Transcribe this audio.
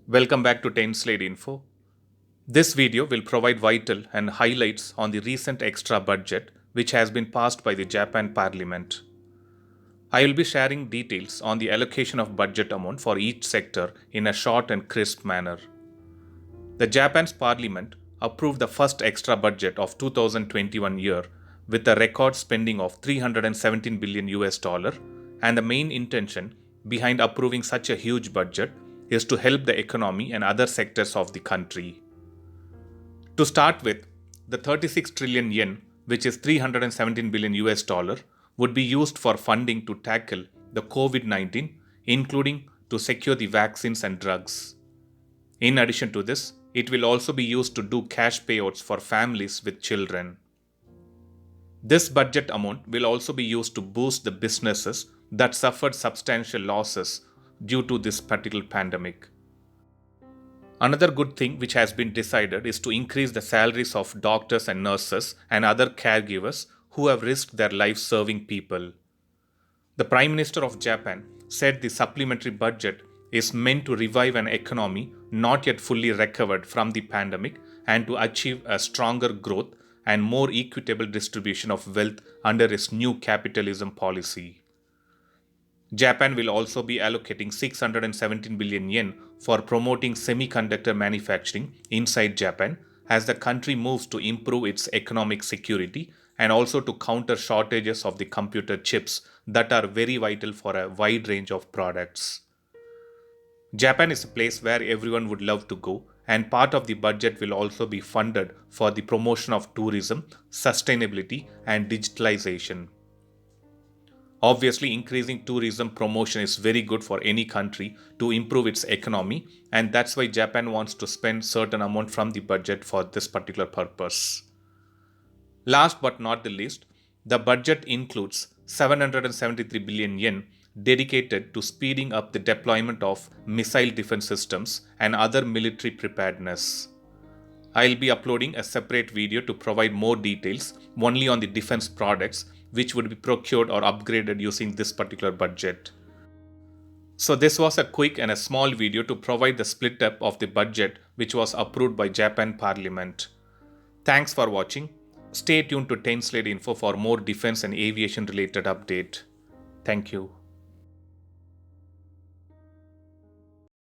Welcome back to 10 Slide Info. This video will provide vital and highlights on the recent extra budget which has been passed by the Japan Parliament. I will be sharing details on the allocation of budget amount for each sector in a short and crisp manner. The Japan's Parliament approved the first extra budget of 2021 year with a record spending of 317 billion US dollar, and the main intention behind approving such a huge budget is to help the economy and other sectors of the country. To start with, the 36 trillion yen, which is 317 billion US dollar, would be used for funding to tackle the COVID-19, including to secure the vaccines and drugs. In addition to this, it will also be used to do cash payouts for families with children. This budget amount will also be used to boost the businesses that suffered substantial losses due to this particular pandemic. Another good thing which has been decided is to increase the salaries of doctors and nurses and other caregivers who have risked their lives serving people. The Prime Minister of Japan said the supplementary budget is meant to revive an economy not yet fully recovered from the pandemic and to achieve a stronger growth and more equitable distribution of wealth under its new capitalism policy. Japan will also be allocating 617 billion yen for promoting semiconductor manufacturing inside Japan as the country moves to improve its economic security and also to counter shortages of the computer chips that are very vital for a wide range of products. Japan is a place where everyone would love to go, and part of the budget will also be funded for the promotion of tourism, sustainability, and digitalization. Obviously, increasing tourism promotion is very good for any country to improve its economy, and that's why Japan wants to spend certain amount from the budget for this particular purpose. Last but not the least, the budget includes 773 billion yen dedicated to speeding up the deployment of missile defense systems and other military preparedness. I'll be uploading a separate video to provide more details only on the defense products which would be procured or upgraded using this particular budget. So this was a quick and a small video to provide the split up of the budget which was approved by Japan Parliament. Thanks for watching. Stay tuned to 10 Slide Info for more defense and aviation related update. Thank you.